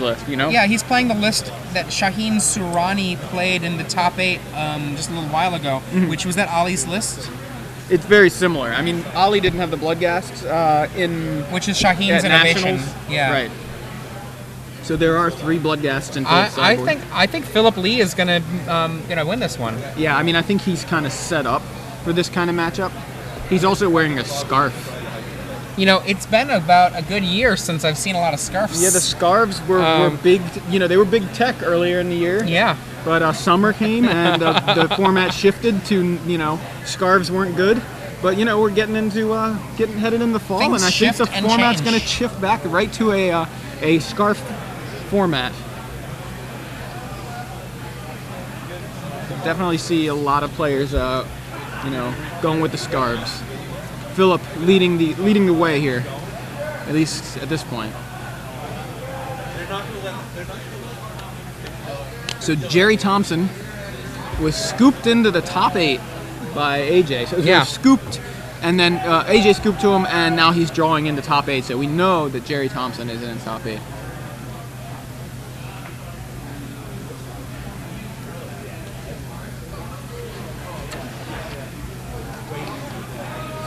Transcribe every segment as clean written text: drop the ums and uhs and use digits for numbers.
list, you know? Yeah, he's playing the list that Shaheen Surani played in the top 8 just a little while ago, which was that Ali's list? It's very similar. I mean, Ali didn't have the Bloodghast in... Which is Shaheen's innovation. Nationals. Yeah. Right. So there are 3 Bloodghasts in Philip's sideboard. I think Phillip Lee is gonna win this one. Yeah, I mean, I think he's kind of set up for this kind of matchup. He's also wearing a scarf. You know, it's been about a good year since I've seen a lot of scarves. Yeah, the scarves were big. You know, they were big tech earlier in the year. Yeah. But summer came and the format shifted to, you know, scarves weren't good. But, you know, we're getting into headed into the fall, Things and I think the shift format's and going to change. shift back right to a scarf format. Definitely see a lot of players, you know, going with the scarves. Phillip leading the way here, at least at this point. So Jerry Thompson was scooped into the top 8 by AJ. So he was scooped, and then AJ scooped to him, and now he's drawing into top 8. So we know that Jerry Thompson is in top 8.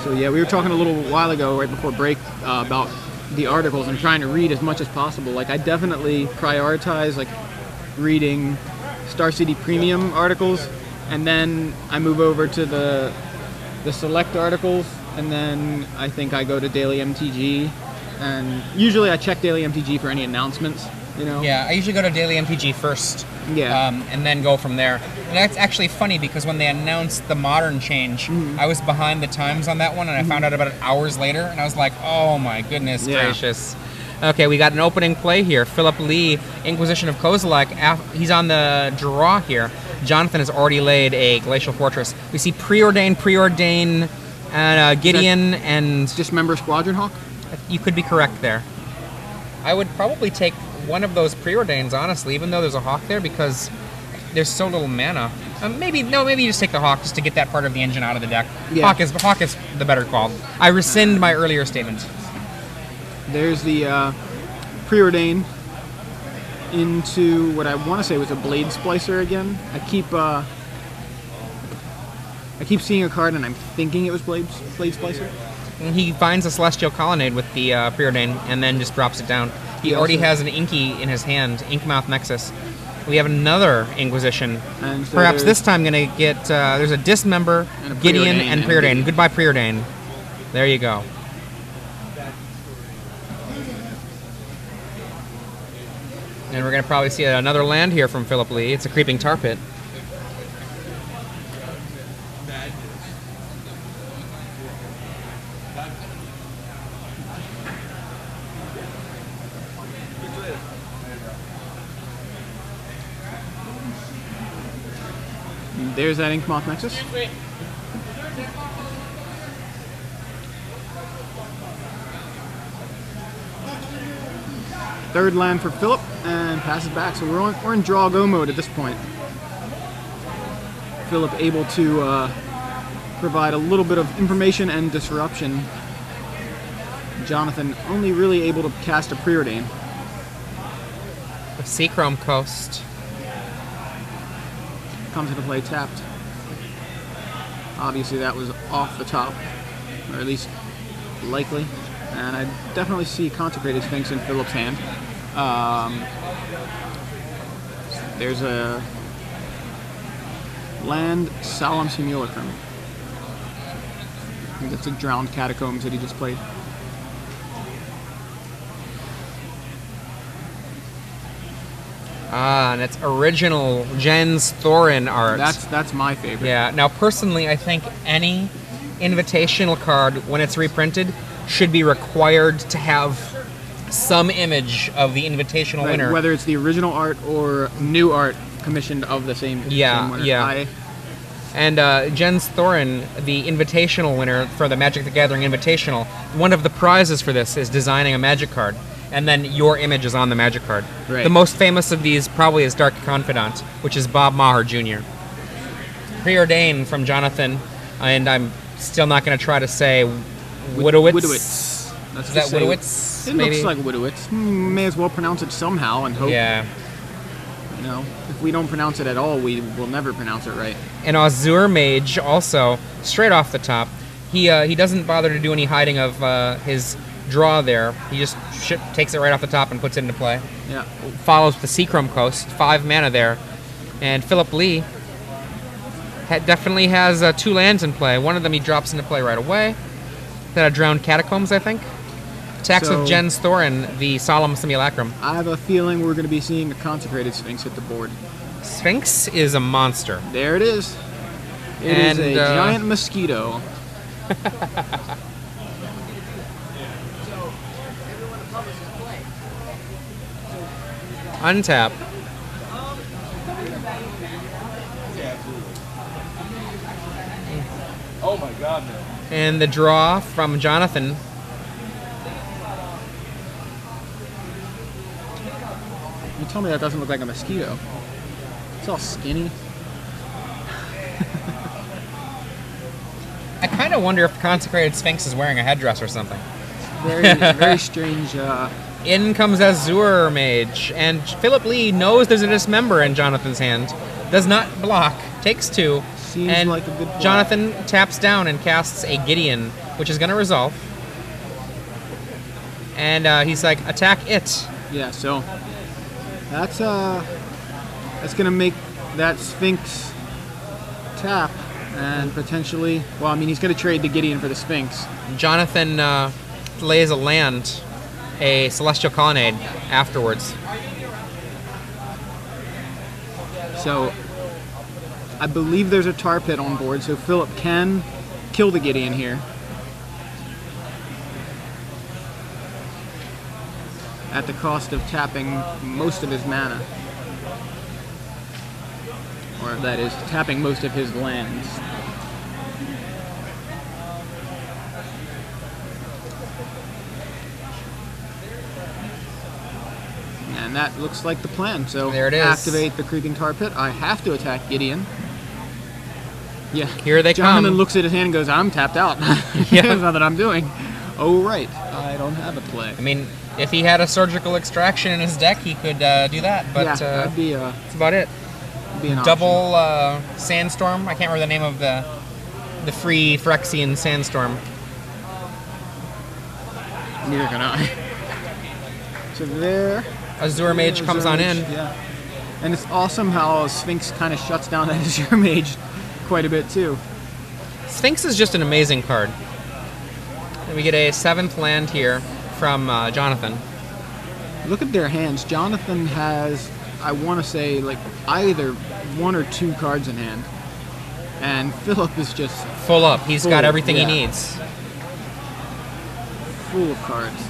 So yeah, we were talking a little while ago, right before break, about the articles and trying to read as much as possible. Like, I definitely prioritize like reading Star City Premium articles, and then I move over to the select articles, and then I think I go to Daily MTG, and usually I check Daily MTG for any announcements. You know? Yeah, I usually go to Daily MTG first. Yeah. And then go from there. And that's actually funny because when they announced the Modern change, I was behind the times on that one, and I found out about it hours later, and I was like, oh my goodness gracious. Okay, we got an opening play here. Phillip Lee, Inquisition of Kozilek. He's on the draw here. Jonathan has already laid a Glacial Fortress. We see Preordain, and Gideon, and... Dismember Squadron Hawk? You could be correct there. I would probably take one of those Preordains, honestly, even though there's a Hawk there, because there's so little mana. Maybe you just take the Hawk just to get that part of the engine out of the deck. Yeah. Hawk is the better call. I rescind my earlier statement. There's the Preordain into what I want to say was a Blade Splicer again. I keep seeing a card and I'm thinking it was Blade Splicer. And he finds a Celestial Colonnade with the Preordain and then just drops it down. He already has an Inky in his hand, Inkmouth Nexus. We have another Inquisition. And so perhaps this time going to get... there's a Dismember, Gideon, and Preordain. Goodbye, Preordain. There you go. And we're going to probably see another land here from Phillip Lee. It's a Creeping Tar Pit. There's that Inkmoth Nexus. Third land for Phillip, and passes back. So we're in draw go mode at this point. Phillip able to provide a little bit of information and disruption. Jonathan only really able to cast a Preordain. A Seachrome Coast. Comes into play tapped. Obviously that was off the top, or at least likely. And I definitely see Consecrated Sphinx in Phillip's hand. There's a land Solemn Simulacrum. I think that's a Drowned Catacombs that he just played. And it's original Jens Thorin art. That's my favorite. Yeah. Now, personally, I think any invitational card, when it's reprinted, should be required to have some image of the invitational winner. Whether it's the original art or new art commissioned of the same winner. Yeah. And Jens Thorin, the invitational winner for the Magic the Gathering Invitational, one of the prizes for this is designing a Magic card. And then your image is on the Magic card. Right. The most famous of these probably is Dark Confidant, which is Bob Maher Jr. Preordain from Jonathan, and I'm still not going to try to say Wdowiasz. Wdowiasz. Is that Wdowiasz? It maybe? looks like Wdowiasz. May as well pronounce it somehow and hope. Yeah. You know, if we don't pronounce it at all, we will never pronounce it right. An Azure Mage also, straight off the top. He doesn't bother to do any hiding of his draw there. He just takes it right off the top and puts it into play. Yeah. Follows the Seachrome Coast, 5 mana there. And Phillip Lee definitely has 2 lands in play. One of them he drops into play right away. That a Drowned Catacombs, I think. Attacks with Jens Thorin, the Solemn Simulacrum. I have a feeling we're going to be seeing a Consecrated Sphinx hit the board. Sphinx is a monster. There it is. It is a giant mosquito. Untap. Oh my god, man. And the draw from Jonathan. You tell me that doesn't look like a mosquito. It's all skinny. I kind of wonder if Consecrated Sphinx is wearing a headdress or something. Very strange. In comes Azure Mage, and Phillip Lee knows there's a Dismember in Jonathan's hand. Does not block, takes 2. Seems and like a good play. Jonathan taps down and casts a Gideon, which is going to resolve. And he's like, attack it. Yeah, so that's gonna make that Sphinx tap and potentially. Well, I mean, he's gonna trade the Gideon for the Sphinx. Jonathan lays a land, a Celestial Colonnade, afterwards. So I believe there's a tar pit on board, so Phillip can kill the Gideon here. At the cost of tapping most of his mana. Or that is, tapping most of his lands. And that looks like the plan. So there it is. Activate the Creeping Tar Pit. I have to attack Gideon. Yeah. Here they Jonathan come. looks at his hand and goes, I'm tapped out. Yeah. There's nothing I'm doing. Oh, right. I don't have a play. I mean, if he had a Surgical Extraction in his deck, he could do that. But yeah, that'd be that's about it. an option. Double Sandstorm. I can't remember the name of the free Phyrexian Sandstorm. Neither can I. So there. Azure Mage comes on in. Yeah. And it's awesome how Sphinx kind of shuts down that Azure Mage quite a bit too. Sphinx is just an amazing card. And we get a 7th land here from Jonathan. Look at their hands. Jonathan has, I want to say, like either 1 or 2 cards in hand. And Phillip is just Full up. He's full, got everything yeah. he needs. Full of cards.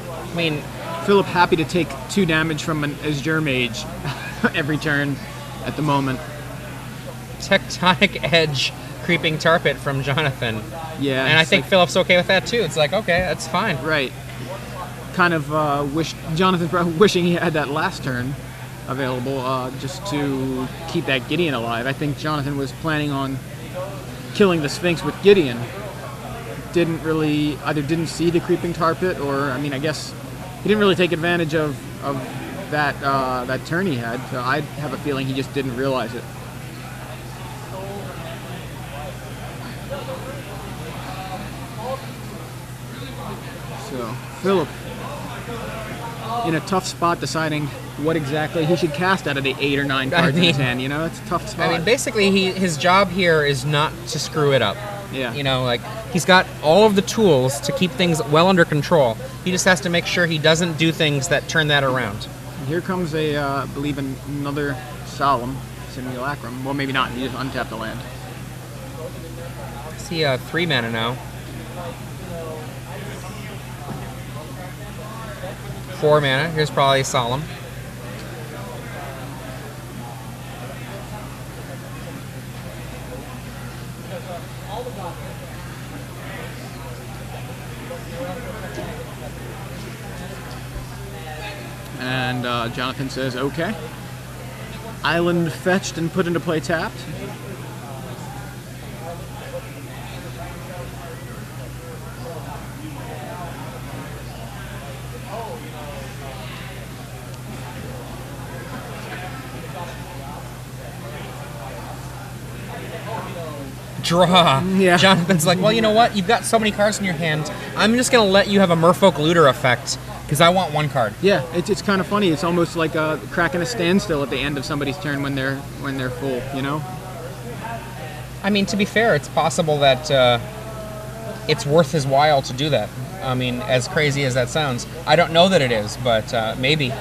I mean, Phillip happy to take 2 damage from an Azure Mage every turn at the moment. Tectonic Edge Creeping Tar Pit from Jonathan. Yeah. And I it's think like, Phillip's okay with that too. It's like, okay, that's fine. right. Kind of Jonathan's probably wishing he had that last turn available just to keep that Gideon alive. I think Jonathan was planning on killing the Sphinx with Gideon. Either didn't see the Creeping Tar Pit, or I mean, I guess he didn't really take advantage of that turn he had. So I have a feeling he just didn't realize it. So Phillip in a tough spot deciding what exactly he should cast out of the 8 or 9 cards in his hand. You know, it's a tough spot. I mean, basically, his job here is not to screw it up. Yeah. You know, like, he's got all of the tools to keep things well under control. He just has to make sure he doesn't do things that turn that around. Here comes I believe another Solemn Simulacrum. Well, maybe not. He just untapped the land. I see 3 mana now. 4 mana. Here's probably Solemn. And Jonathan says, okay. Island fetched and put into play tapped. draw. Yeah. Jonathan's like, well, you know what? You've got so many cards in your hand. I'm just going to let you have a Merfolk Looter effect because I want one card. Yeah, it's kind of funny. It's almost like cracking a standstill at the end of somebody's turn when they're full, you know? I mean, to be fair, it's possible that it's worth his while to do that. I mean, as crazy as that sounds. I don't know that it is, but maybe.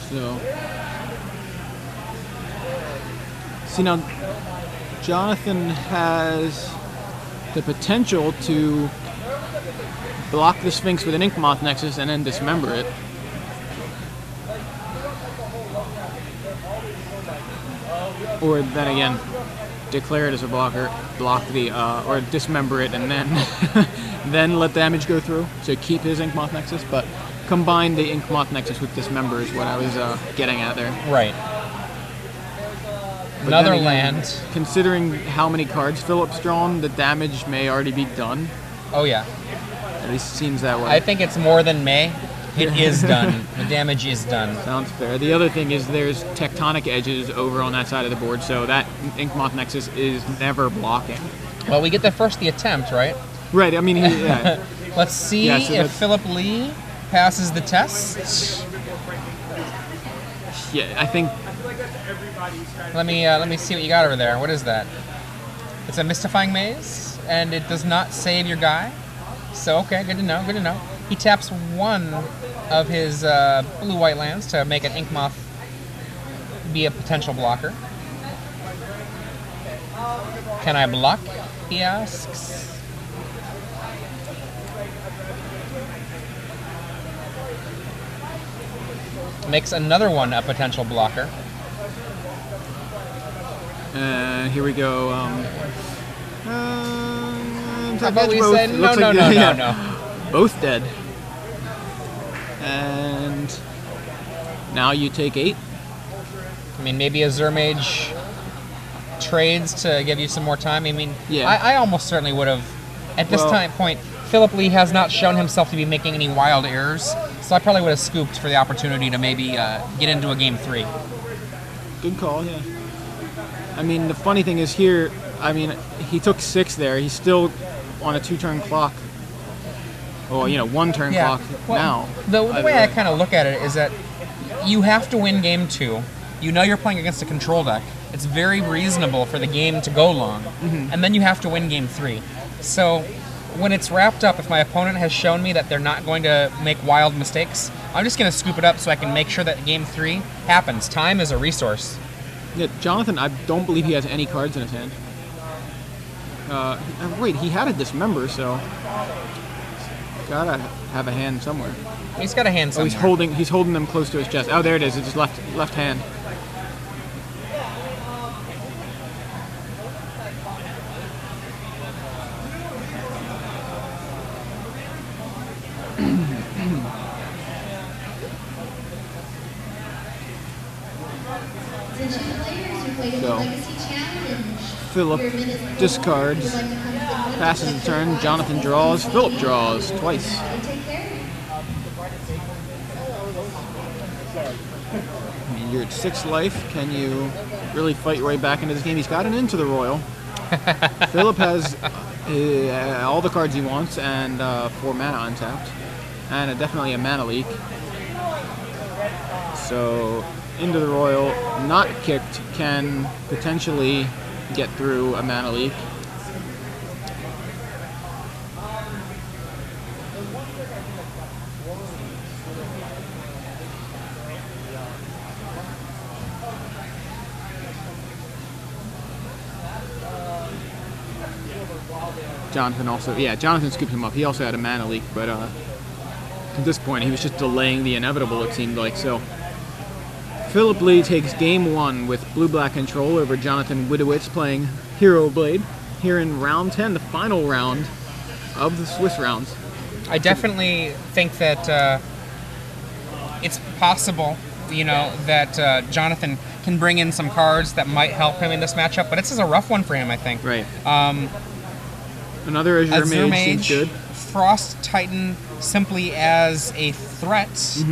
So, see now, Jonathan has the potential to block the Sphinx with an Inkmoth Nexus and then dismember it. Or then again, declare it as a blocker, block the, or dismember it and then then let damage go through to keep his Inkmoth Nexus, but combine the Inkmoth Nexus with dismember is what I was getting at there. Right. But Another then again, land. Considering how many cards Phillip's drawn, the damage may already be done. Oh, yeah. At least it seems that way. I think it's more than may. It is done. The damage is done. Sounds fair. The other thing is there's tectonic edges over on that side of the board, so that Inkmoth Nexus is never blocking. Well, we get the attempt, right? Right, I mean, yeah. Let's see Yeah, so if Phillip Lee passes the test. Yeah, I think... Let me see what you got over there. What is that? It's a Mystifying Maze, and it does not save your guy. So, okay, good to know, good to know. He taps one of his blue-white lands to make an Inkmoth be a potential blocker. Can I block? He asks. Makes another one a potential blocker. Here we go. How about we say no. Both dead. And now you take 8. I mean, maybe a Zermage trades to give you some more time. I mean, yeah. I almost certainly would have. At this point, Phillip Lee has not shown himself to be making any wild errors, so I probably would have scooped for the opportunity to maybe get into a game 3. Good call, yeah. I mean, the funny thing is here, I mean, he took 6 there. He's still on a 2-turn clock. Well, 1-turn clock now. The way I kind of look at it is that you have to win game 2. You know you're playing against a control deck. It's very reasonable for the game to go long. Mm-hmm. And then you have to win game 3. So when it's wrapped up, if my opponent has shown me that they're not going to make wild mistakes, I'm just going to scoop it up so I can make sure that game 3 happens. Time is a resource. Yeah, Jonathan, I don't believe he has any cards in his hand. Wait, he had a dismember, so gotta have a hand somewhere. He's got a hand somewhere. Oh, he's holding them close to his chest. Oh, there it is. It's his left hand. So, Phillip discards, passes the turn, Jonathan draws, Phillip draws twice. I mean, you're at 6 life. Can you really fight your way back into this game? He's got an Into the Royal. Phillip has all the cards he wants and 4 mana untapped. And definitely a mana leak. So, Into the Royal, not kicked, can potentially get through a mana leak. Jonathan scooped him up. He also had a mana leak, but at this point he was just delaying the inevitable, it seemed like. So Phillip Lee takes game 1 with blue-black control over Jonathan Wdowiasz playing Hero Blade here in round 10, the final round of the Swiss rounds. I definitely think that it's possible, that Jonathan can bring in some cards that might help him in this matchup, but this is a rough one for him, I think. Right. Another Azure Mage seems good. Frost Titan simply as a threat.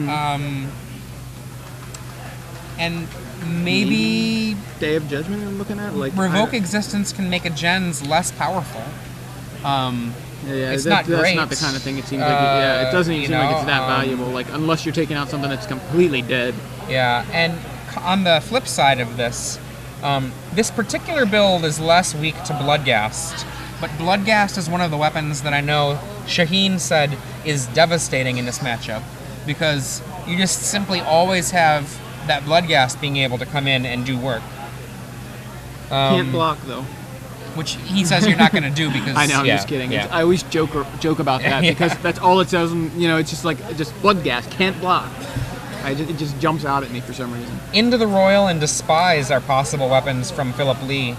And maybe Day of Judgment I'm looking at? Like Revoke Existence can make a gens less powerful. It's that's not great. not the kind of thing it seems like. It doesn't even seem like it's that valuable. Like, unless you're taking out something that's completely dead. Yeah, and on the flip side of this, this particular build is less weak to Bloodghast. But Bloodghast is one of the weapons that I know Shaheen said is devastating in this matchup, because you just simply always have that Bloodghast being able to come in and do work. Can't block, though. Which he says you're not going to do because... I know, I'm just kidding. I always joke about that because that's all it says. And, it's just like, Bloodghast, can't block. It just jumps out at me for some reason. Into the Royal and Despise are possible weapons from Phillip Lee.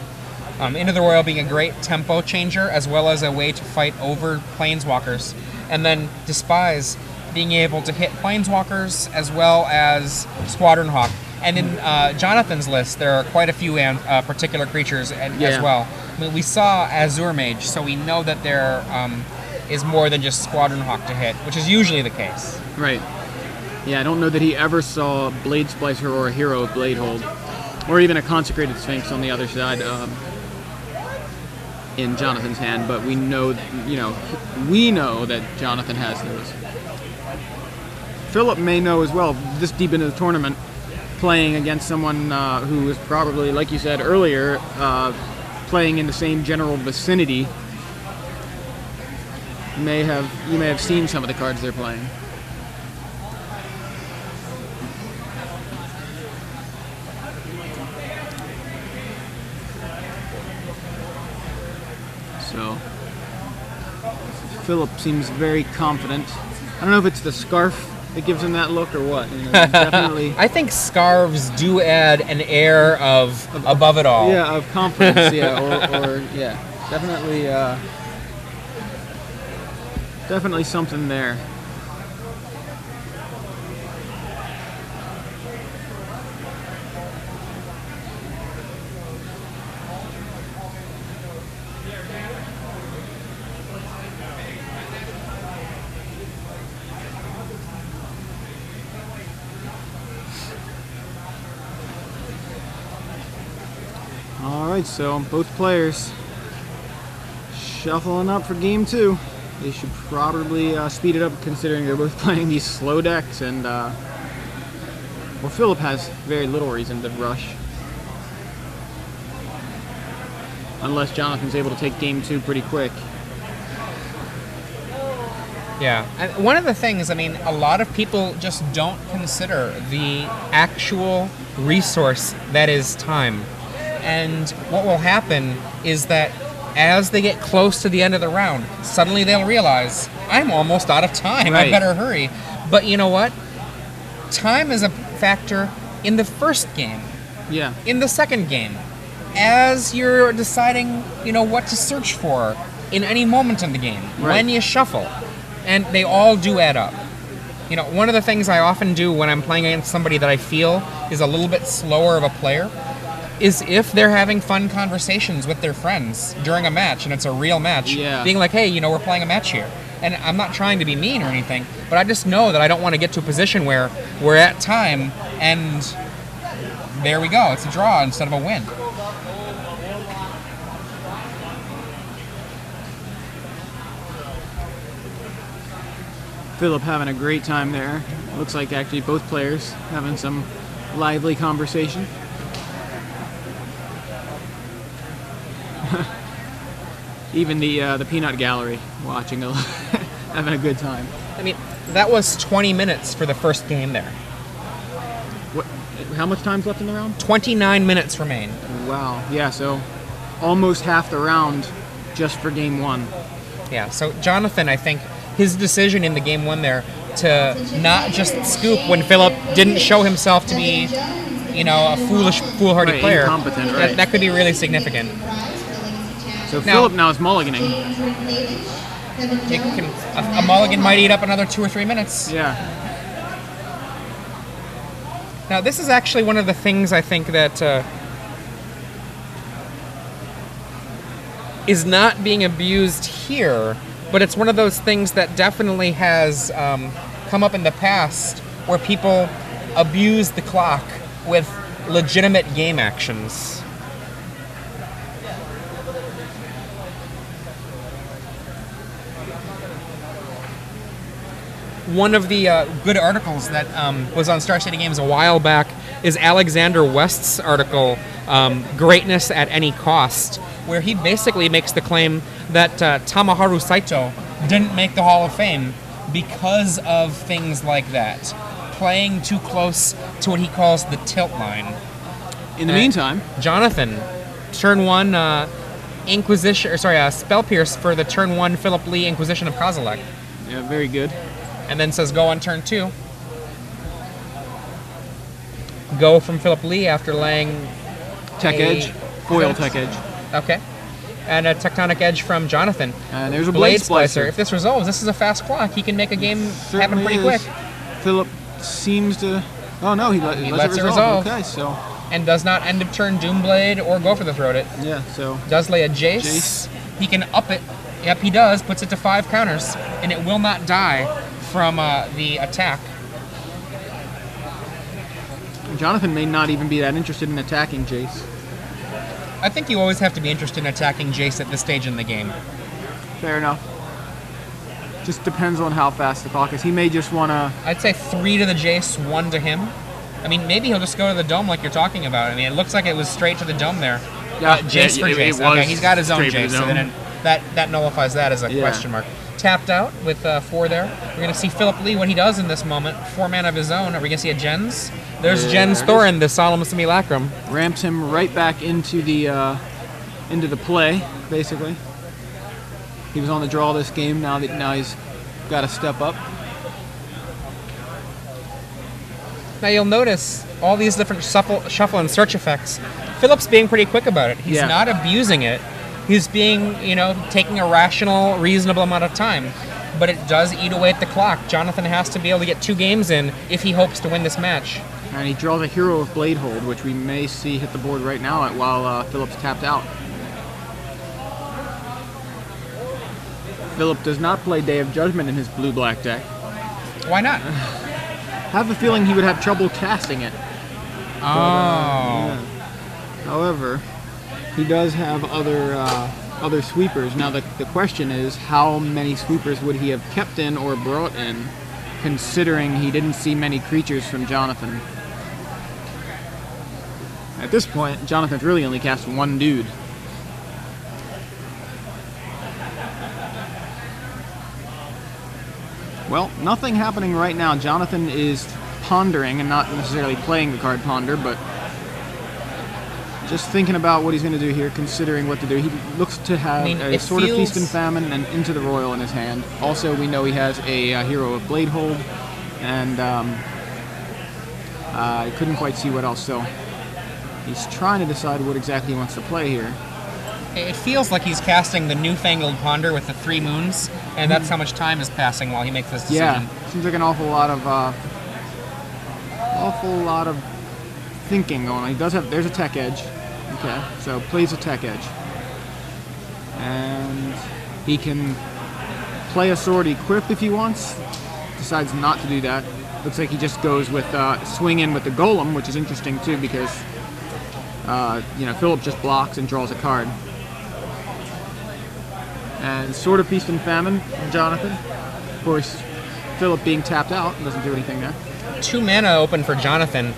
Into the Royal being a great tempo changer as well as a way to fight over Planeswalkers. And then Despise being able to hit Planeswalkers as well as Squadron Hawk. And in Jonathan's list, there are quite a few particular creatures as well. I mean, we saw Azure Mage, so we know that there is more than just Squadron Hawk to hit, which is usually the case. Right. Yeah, I don't know that he ever saw Blade Splicer or a Hero of Bladehold, or even a Consecrated Sphinx on the other side in Jonathan's hand. But we know that Jonathan has those. Phillip may know as well, this deep into the tournament, playing against someone who is probably, like you said earlier, playing in the same general vicinity. You may have seen some of the cards they're playing. So Phillip seems very confident. I don't know if it's the scarf that gives him that look or what. Definitely. I think scarves do add an air of above it all. Yeah, of confidence. or definitely something there. Alright, so both players shuffling up for game 2. They should probably speed it up considering they're both playing these slow decks, and well, Phillip has very little reason to rush. Unless Jonathan's able to take game 2 pretty quick. Yeah. One of the things, a lot of people just don't consider the actual resource that is time. And what will happen is that as they get close to the end of the round, suddenly they'll realize, I'm almost out of time, I better hurry. But you know what? Time is a factor in the first game. Yeah. In the second game. As you're deciding, what to search for in any moment in the game. When you shuffle. And they all do add up. One of the things I often do when I'm playing against somebody that I feel is a little bit slower of a player is if they're having fun conversations with their friends during a match, and it's a real match, being like, hey, we're playing a match here. And I'm not trying to be mean or anything, but I just know that I don't want to get to a position where we're at time, and there we go. It's a draw instead of a win. Phillip having a great time there. Looks like actually both players having some lively conversation. Even the peanut gallery watching, having a good time. That was 20 minutes for the first game there. What? How much time's left in the round? 29 minutes remain. Wow. Yeah, so almost half the round just for game 1. Yeah, so Jonathan, I think, his decision in the game 1 there to not just scoop when Phillip didn't show himself to be, a foolhardy player. Incompetent, right. That could be really significant. So Phillip now is mulliganing. A mulligan might eat up another 2 or 3 minutes. Yeah. Now, this is actually one of the things I think that is not being abused here, but it's one of those things that definitely has come up in the past where people abuse the clock with legitimate game actions. One of the good articles that was on Star City Games a while back is Alexander West's article, Greatness at Any Cost, where he basically makes the claim that Tamaharu Saito didn't make the Hall of Fame because of things like that. Playing too close to what he calls the tilt line. In the meantime, Jonathan, turn 1 Spell Pierce for the turn 1 Phillip Lee Inquisition of Kozilek. Yeah, very good. And then says go on turn 2. Go from Phillip Lee after laying Tech Edge, foil Tech Edge. Okay. And a Tectonic Edge from Jonathan. And there's a Blade Splicer. If this resolves, this is a fast clock. He can make a game happen pretty quick. Phillip seems to... Oh no, he lets it resolve. Okay, so... And does not end of turn Doomblade or go for the Throat It. Yeah, so... Does lay a Jace. He can up it. Yep, he does. Puts it to 5 counters. And it will not die from the attack. Jonathan may not even be that interested in attacking Jace. I think you always have to be interested in attacking Jace at this stage in the game. Fair enough. Just depends on how fast the clock is. He may just want to... I'd say 3 to the Jace, 1 to him. I mean, maybe he'll just go to the dome like you're talking about. I mean, it looks like it was straight to the dome there. Yeah, Jace for Jace. Okay, he's got his own Jace, so then that nullifies that as a question mark. Tapped out with 4 there. We're going to see Phillip Lee, what he does in this moment. 4 mana of his own. Are we going to see a Jens? There's Jens Thorin, the Solemn Simulacrum. Ramps him right back into the play, basically. He was on the draw this game. Now he's got to step up. Now you'll notice all these different shuffle and search effects. Phillip's being pretty quick about it. He's not abusing it. He's being, taking a rational, reasonable amount of time. But it does eat away at the clock. Jonathan has to be able to get 2 games in if he hopes to win this match. And he draws a Hero of Blade Hold, which we may see hit the board right now while Phillip's tapped out. Phillip does not play Day of Judgment in his blue-black deck. Why not? I have a feeling he would have trouble casting it. Oh. However, he does have other sweepers. Now the question is, how many sweepers would he have kept in or brought in, considering he didn't see many creatures from Jonathan? At this point, Jonathan's really only cast 1 dude. Well, nothing happening right now. Jonathan is pondering, and not necessarily playing the card Ponder, but just thinking about what he's going to do here, considering what to do. He looks to have a Sword of Feast and Famine and Into the Royal in his hand. Also, we know he has a Hero of Blade Hold, and I couldn't quite see what else, so he's trying to decide what exactly he wants to play here. It feels like he's casting the newfangled Ponder with the 3 moons, and that's how much time is passing while he makes this decision. Yeah, seems like an awful lot of thinking going on. He does have, there's a Tech Edge. Okay, so plays a Tech Edge. And he can play a Sword Equip if he wants. Decides not to do that. Looks like he just goes with swing in with the Golem, which is interesting too because Phillip just blocks and draws a card. And Sword of Feast and Famine, Jonathan. Of course, Phillip being tapped out doesn't do anything there. 2 mana open for Jonathan.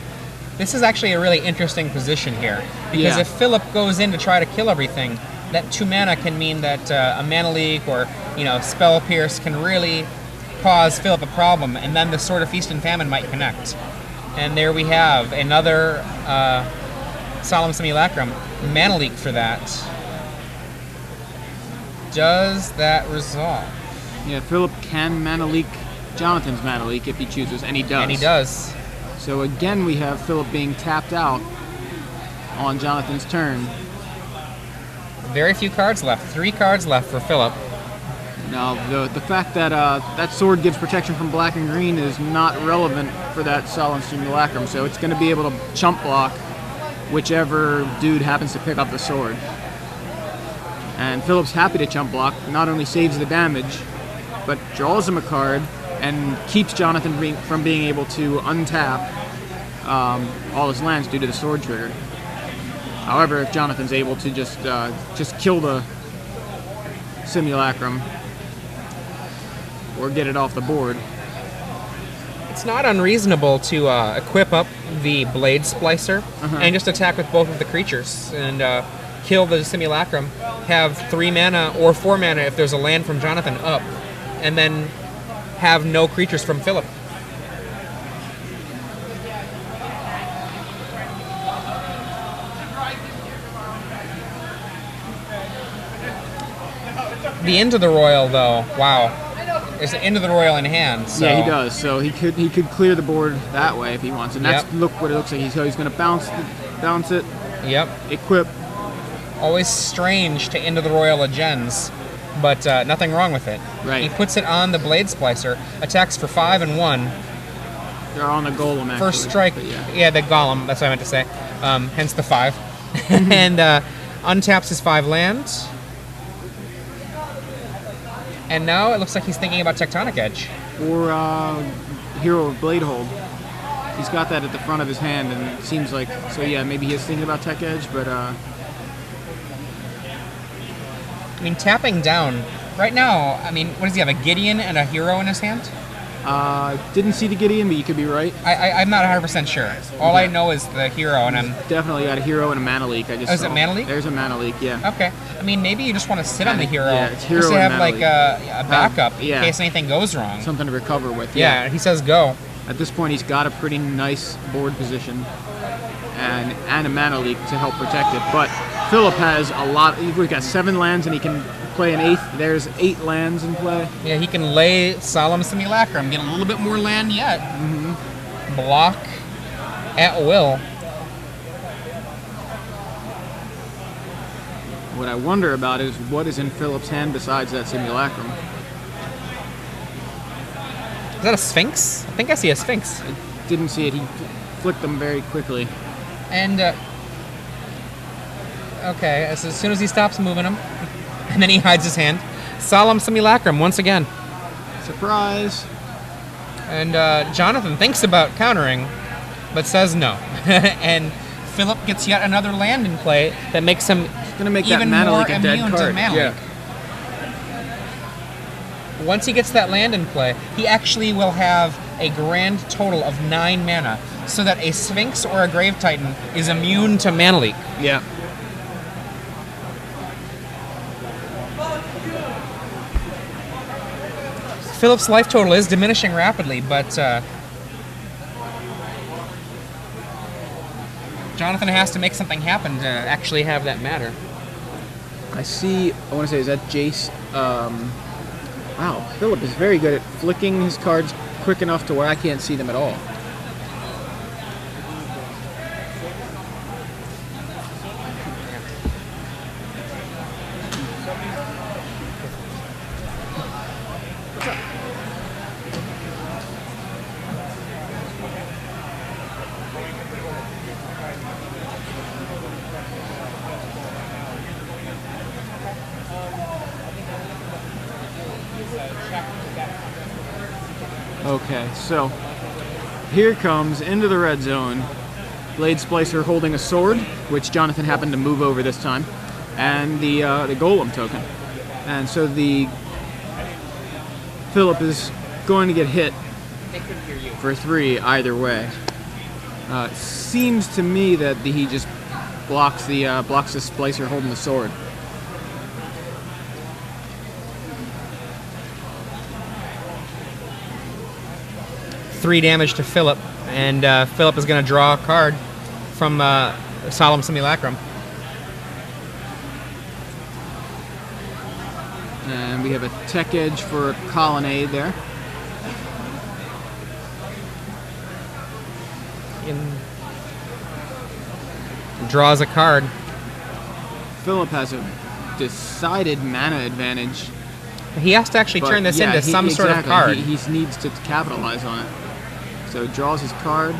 This is actually a really interesting position here. Because if Phillip goes in to try to kill everything, that 2 mana can mean that a Mana Leak or Spell Pierce can really cause Phillip a problem, and then the Sword of Feast and Famine might connect. And there we have another Solemn Simulacrum. Mana Leak for that. Does that resolve? Yeah, Phillip can Mana Leak Jonathan's Mana Leak if he chooses, and he does. And he does. So again, we have Phillip being tapped out on Jonathan's turn. Very few cards left. 3 cards left for Phillip. Now, the fact that that sword gives protection from black and green is not relevant for that Solemn Simulacrum, so it's going to be able to chump block whichever dude happens to pick up the sword. And Phillip's happy to chump block, not only saves the damage, but draws him a card and keeps Jonathan from being able to untap all his lands due to the sword trigger. However, if Jonathan's able to just kill the Simulacrum or get it off the board. It's not unreasonable to equip up the Blade Splicer and just attack with both of the creatures and kill the Simulacrum, have 3 mana or 4 mana if there's a land from Jonathan up, and then have no creatures from Phillip. The Into the Royal, though, wow. There's an Into the Royal in hand. So. Yeah, he does. So he could clear the board that way if he wants. And that's look what it looks like. He's going to bounce it. Yep. Equip. Always strange to Into the Royal of Gens, but nothing wrong with it. Right. He puts it on the Blade Splicer, attacks for 5 and 1. They're on the Golem, actually. First strike. Yeah, the Golem. That's what I meant to say. Hence the 5. And untaps his 5 lands. And now it looks like he's thinking about Tectonic Edge. Or Hero of Bladehold. He's got that at the front of his hand, and it seems like... So yeah, maybe he is thinking about Tech Edge, but... I mean, tapping down... Right now, I mean, what does he have, a Gideon and a Hero in his hand? Didn't see the Gideon, but you could be right. I'm not 100% sure. All I know is the Hero, and I'm... Definitely got a Hero and a Mana Leak. Is it Mana Leak? There's a Mana Leak, yeah. Okay. I mean, maybe you just want to sit on the Hero, it's Hero just to and have, Mana like, a backup in yeah. case anything goes wrong. Something to recover with. Yeah, he says go. At this point, he's got a pretty nice board position and a Mana Leak to help protect it. But Phillip has a lot... We've got 7 lands, and he can... play an 8th. There's 8 lands in play. Yeah, he can lay Solemn Simulacrum, get a little bit more land yet. Block at will. What I wonder about is what is in Phillip's hand besides that Simulacrum. Is that a Sphinx? I think I see a Sphinx. I didn't see it. He flicked them very quickly. And, okay, as soon as he stops moving them, and then he hides his hand. Solemn Simulacrum once again. Surprise. And Jonathan thinks about countering, but says no. And Phillip gets yet another land in play that makes him gonna make even that Mana more Leak a dead immune card. to Mana Leak. Once he gets that land in play, he actually will have a grand total of 9 mana, so that a Sphinx or a Grave Titan is immune to Mana Leak. Yeah. Phillip's life total is diminishing rapidly, but Jonathan has to make something happen to actually have that matter. I see, I want to say, is that Jace? Wow, Phillip is very good at flicking his cards quick enough to where I can't see them at all. Okay, so here comes into the red zone Blade Splicer holding a sword, which Jonathan happened to move over this time, and the Golem token. And so the Phillip is going to get hit for 3 either way. Seems to me that he just blocks the Splicer holding the sword. Three damage to Phillip, and Phillip is going to draw a card from Solemn Simulacrum. And we have a Tech Edge for a Colonnade there. Draws a card. Phillip has a decided mana advantage. He has to actually turn this into some sort of card. He needs to capitalize on it. So draws his card.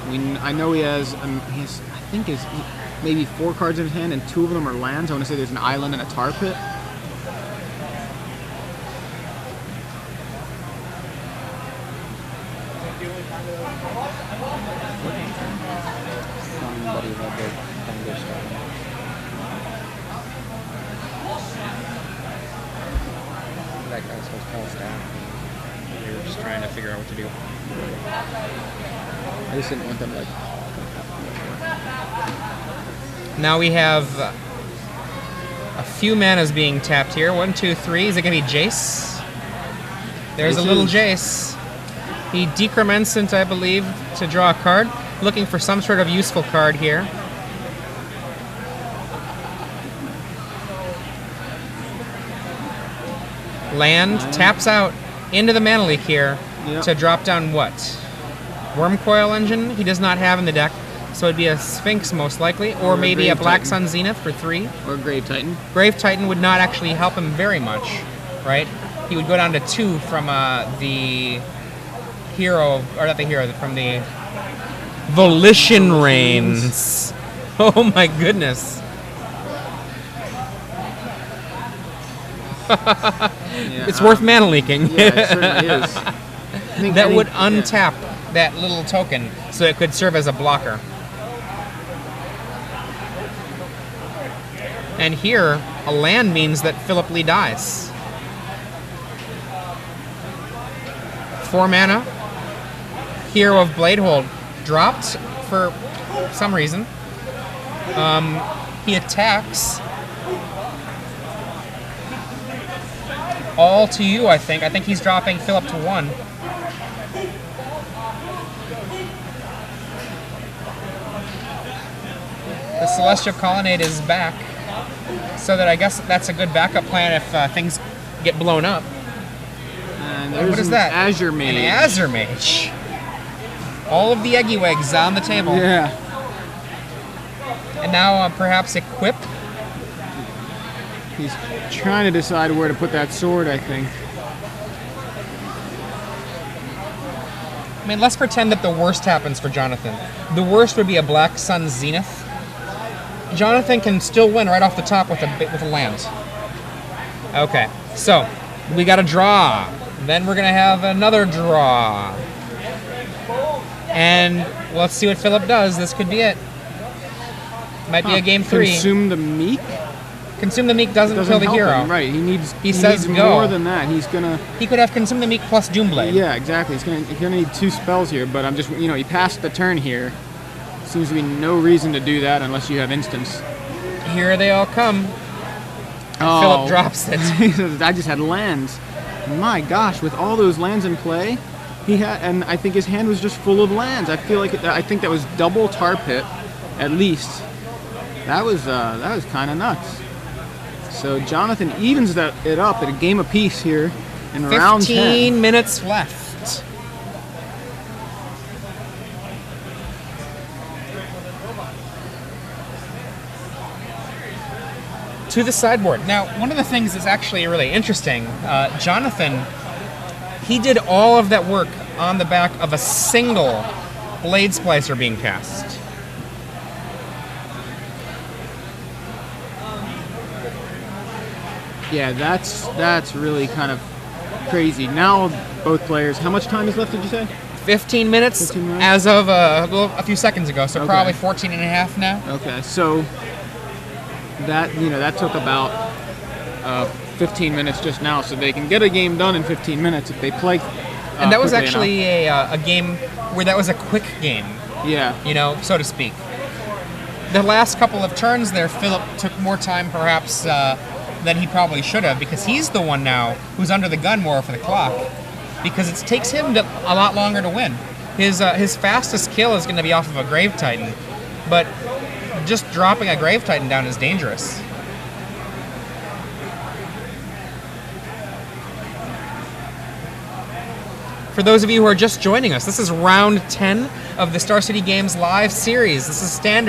I know he has. I think maybe 4 cards in his hand, and 2 of them are lands. I want to say there's an island and a tar pit. Somebody had their thunderstorm. That guy's supposed to call staff. We were just trying to figure out what to do. I just didn't want them like. Now we have a few manas being tapped here. 1, 2, 3. Is it going to be Jace? There's a little Jace. He decrements, I believe, to draw a card. Looking for some sort of useful card here. Land, taps out into the Mana Leak here to drop down what? Wormcoil Engine he does not have in the deck. So it'd be a Sphinx most likely, or maybe a Black Sun Zenith for 3. Or Grave Titan. Grave Titan would not actually help him very much, right? He would go down to 2 from the hero, or not the hero, from the Volition Reigns. Oh my goodness. It's worth mana leaking. Yeah, it certainly is. That would untap that little token, so it could serve as a blocker. And here, a land means that Phillip Lee dies. 4 mana. Hero of Bladehold dropped for some reason. He attacks. All to you, I think. I think he's dropping Phillip to 1. The Celestial Colonnade is back. So that I guess that's a good backup plan if things get blown up. And there's what is that? Azure Mage. An Azure Mage. All of the Eggy Wigs on the table. Yeah. And now perhaps equip. He's trying to decide where to put that sword, I think. I mean, let's pretend that the worst happens for Jonathan. The worst would be a Black Sun Zenith. Jonathan can still win right off the top with a land. Okay, so we got a draw. Then we're gonna have another draw. And let's see what Phillip does. This could be it. Might be a game 3. Consume the Meek? Consume the Meek doesn't kill the help hero. him, right, he says needs go. more than that. He's gonna. He could have Consume the Meek plus Doomblade. Yeah, exactly. He's gonna need 2 spells here, but I'm just, he passed the turn here. Seems to be no reason to do that unless you have instants. Here they all come. Oh. Phillip drops it. I just had lands. My gosh, with all those lands in play, he had, and I think his hand was just full of lands. I think that was double Tar Pit, at least. That was kind of nuts. So Jonathan evens it up at a game apiece here in round 10. 15 minutes left. To the sideboard. Now, one of the things that's actually really interesting, Jonathan, he did all of that work on the back of a single Blade Splicer being cast. Yeah, that's really kind of crazy. Now both players, how much time is left, did you say? 15 minutes, 15 minutes? as of a few seconds ago, so probably 14 and a half now. Okay, so that took about 15 minutes just now, so they can get a game done in 15 minutes if they play. And that was quickly actually a game where that was a quick game. Yeah. So to speak. The last couple of turns there, Phillip took more time perhaps than he probably should have, because he's the one now who's under the gun more for the clock, because it takes him a lot longer to win. His fastest kill is going to be off of a Grave Titan, but just dropping a Grave Titan down is dangerous. For those of you who are just joining us, this is round 10 of the Star City Games live series. This is standard.